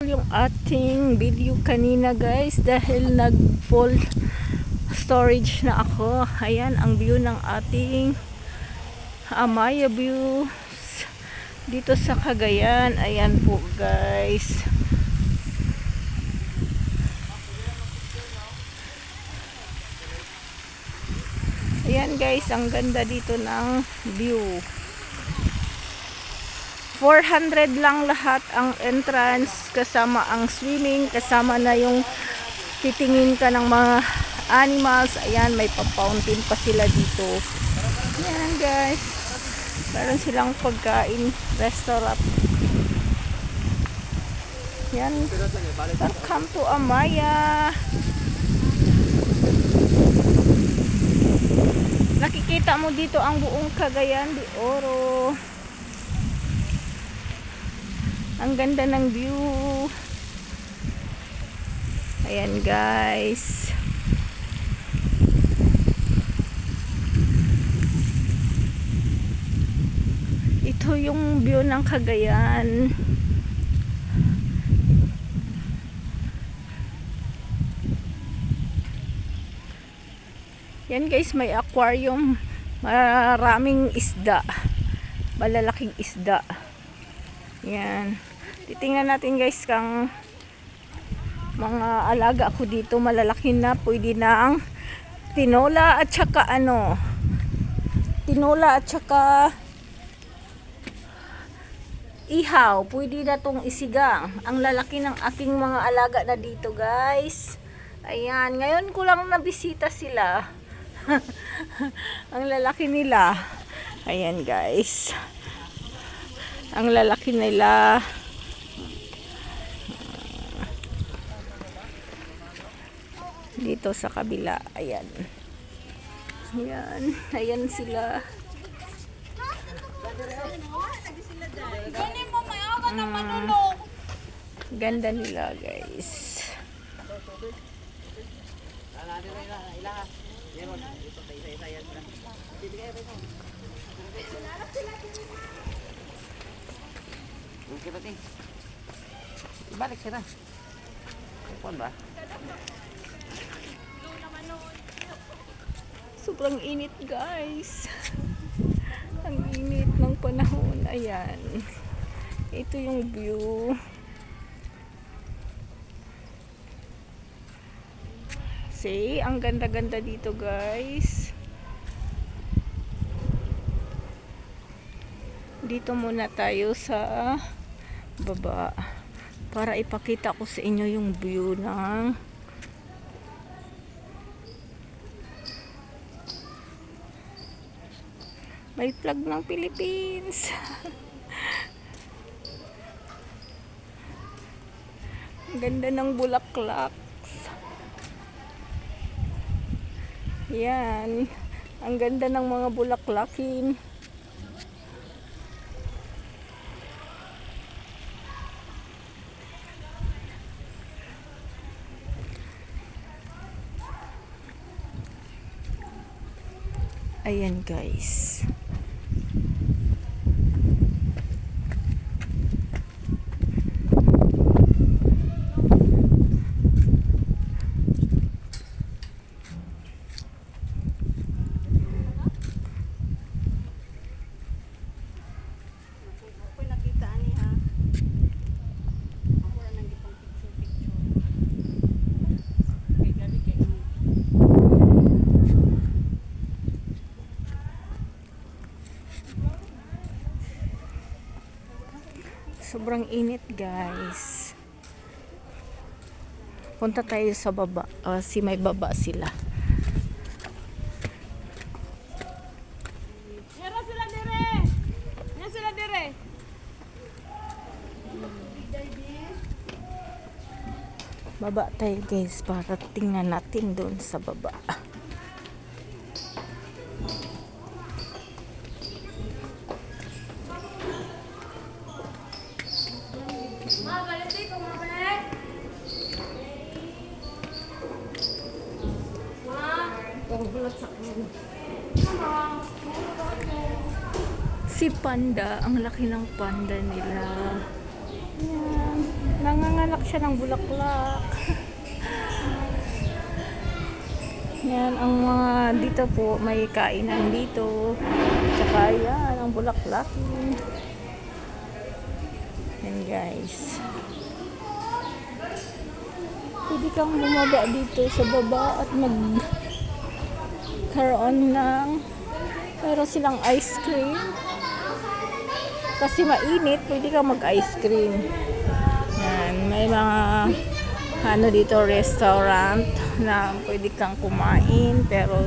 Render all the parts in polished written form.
Yung ating video kanina guys dahil nag full storage na ako. Ayan ang view ng ating Amaya view dito sa Cagayan. Ayan po guys. Ayan guys, ang ganda dito ng view. 400 lang lahat ang entrance, kasama ang swimming, kasama na yung titingin ka ng mga animals. Ayan, may pa-fountain pa sila dito. Ayan guys, meron silang pagkain, restaurant. Ayan, welcome to Amaya. Nakikita mo dito ang buong Cagayan de Oro. Ang ganda ng view. Ayan guys. Ito yung view ng Cagayan. Yan guys, may aquarium. Maraming isda. Malalaking isda. Yan. Titingnan natin guys kung mga alaga ko dito malalaki na, pwede na ang tinola at saka tinola at saka ihaw. Pwede na tong isigang. Ang lalaki ng aking mga alaga na dito guys. Ayan. Ngayon ko lang nabisita sila. Ang lalaki nila. Ayan guys. Ang lalaki nila. Dito sa kabila. Ayan. Ayan. Ayan sila. Ganda nila guys. Balik sila. Kupon ba? Sobrang init guys. Ang init ng panahon. Ayan. Ito yung view. See, ang ganda-ganda dito guys. Dito muna tayo sa baba para ipakita ko sa inyo yung view ng may flag ng Philippines. Ang ganda ng bulaklak. Yan. Ang ganda ng mga bulaklakin. Ayan guys. Sobrang init guys. Punta tayo sa baba. May baba sila. Yara sila dire. Yara sila dire. Baba tayo guys para tingnan natin doon sa baba. Si Panda, ang laki ng panda nila. Ayan. Nanganganak siya ng bulaklak. Yan ang mga dito po, may kainan dito. Tsaka yan ang bulaklak. Yan guys. Pwede kang bumaba dito sa baba at magkaroon ng meron silang ice cream. Kasi mainit, pwede kang mag-ice cream. Yan, may mga ano dito, restaurant na pwede kang kumain, pero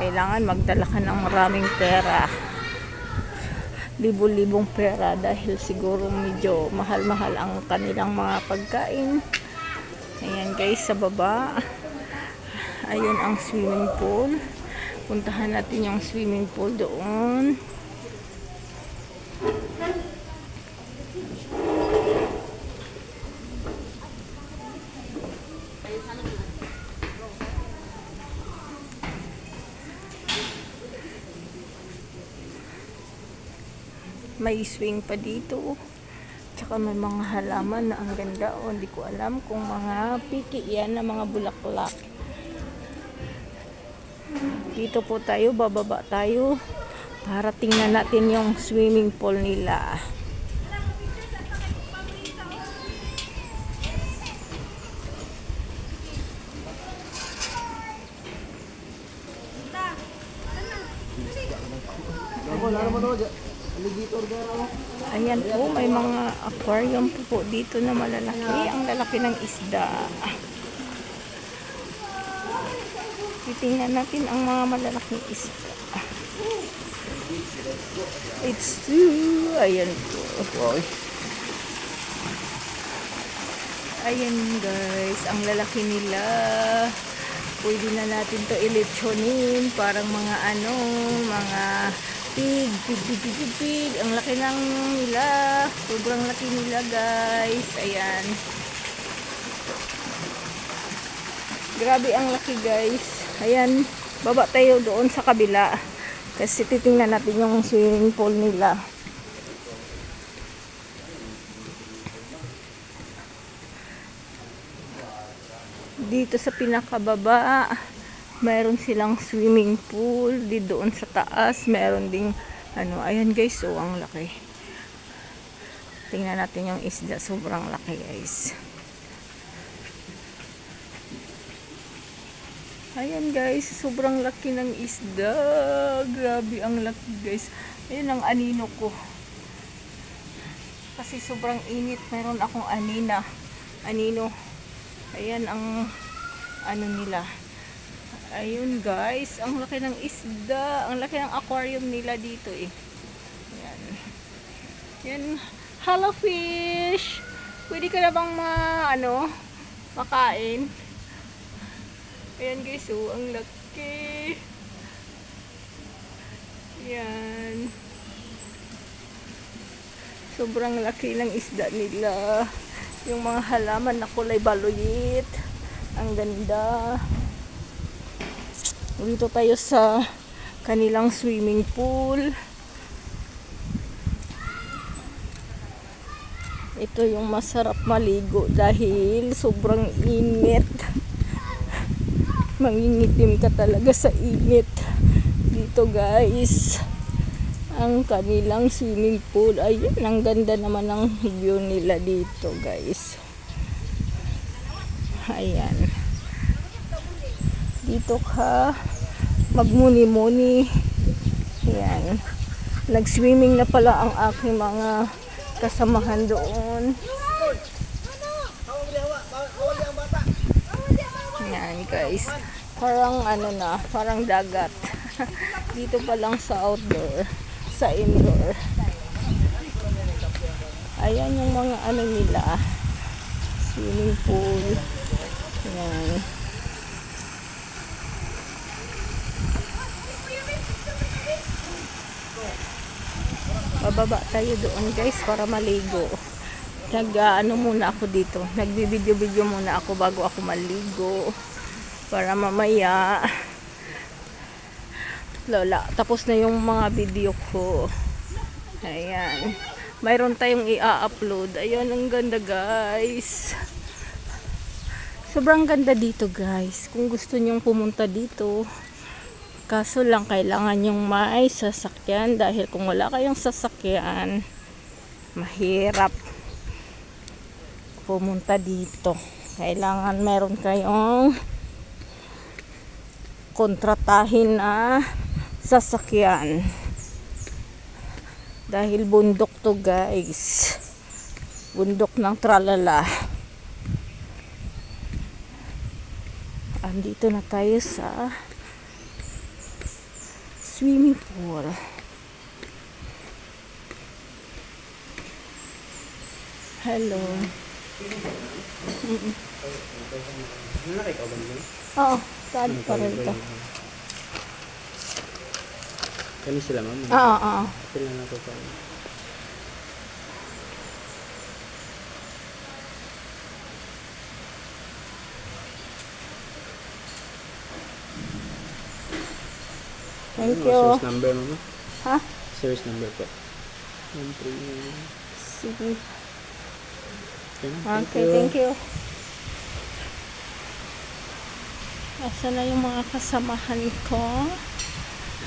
kailangan magdala ka ng maraming pera. Libo-libong pera dahil siguro medyo mahal-mahal ang kanilang mga pagkain. Ayan guys, sa baba. Ayun ang swimming pool. Puntahan natin yung swimming pool doon. May swing pa dito. Tsaka may mga halaman na ang ganda. O, hindi ko alam kung mga piki yan na mga bulaklak. Dito po tayo, bababa tayo para tingnan natin yung swimming pool nila. Ayan po, may mga aquarium po dito na malalaki. Ang lalaki ng isda. Titingnan natin ang mga malalaking isda. It's true. Ayan po. Ayan guys, ang lalaki nila. Pwede na natin to ilitsyonin. Parang mga ano, mga pig. Ang laki ng nila. Sobrang laki nila guys. Ayan. Grabe ang laki guys. Ayan, baba tayo doon sa kabila. Kasi titingnan natin yung swimming pool nila. Dito sa pinakababa, mayroon silang swimming pool. Di doon sa taas, mayroon ding ano, ayan guys, oh, ang laki. Tingnan natin yung isda, sobrang laki guys. Ayan guys, sobrang laki ng isda. Grabe ang laki guys. Ayan ang anino ko. Kasi sobrang init, mayroon akong anino. Ayan ang ano nila. Ayun guys, ang laki ng isda. Ang laki ng aquarium nila dito eh. Ayan. Yan, hello fish. Pwede ka na bang makain? Ayan guys, oh, ang laki. Ayan. Sobrang laki ng isda nila. Yung mga halaman na kulay baloyit. Ang ganda. Dito tayo sa kanilang swimming pool. Ito yung masarap maligo dahil sobrang init. Mangingitim ka talaga sa init dito guys. Ang kanilang swimming pool, ayun, ang ganda naman ng view nila dito guys. Ayan, dito ka magmuni-muni. Ayan, nag-swimming na pala ang aking mga kasamahan doon. Ayan guys, parang ano na, parang dagat. Dito pa lang sa outdoor, sa indoor. Ayan yung mga ano nila, swimming pool. Ayan. Bababa tayo doon guys para maligo. Ano muna ako dito, nagbibideo-video muna ako bago ako maligo para mamaya tapos na yung mga video ko. Ayan, mayroon tayong i-upload. Ayun, ang ganda guys. Sobrang ganda dito guys. Kung gusto nyong pumunta dito, kaso lang kailangan yung may sasakyan. Dahil kung wala kayong sasakyan, mahirap pumunta dito. Kailangan meron kayong kontratahin na sasakyan. Dahil bundok to guys. Bundok ng tralala. Andito na tayo sa swimming pool. Hello. Oo, saan pa rin ito? Kami sila ma'am. Oo. Sila na ito pa. Thank you. Service number mama. Ha? Service number po. 13. Sige. Thank Okay, thank you. Asa na yung mga kasamahan ko?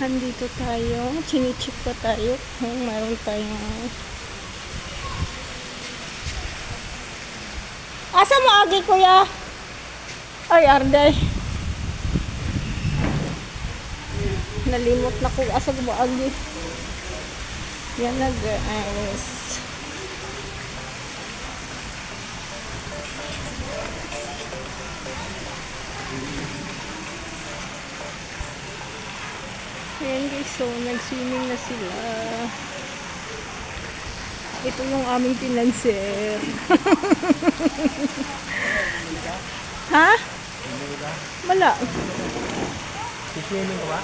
Andito tayo. Chinichip pa tayo kung mayroon tayong... Asa mo agi kuya? Ay, Arday. Nalimot na ko. Asa mo agi? Yan na guys. Ayan guys, so nag-swimming na sila. Ito yung aming pinanser. Ha? Wala. Swimming ka ba?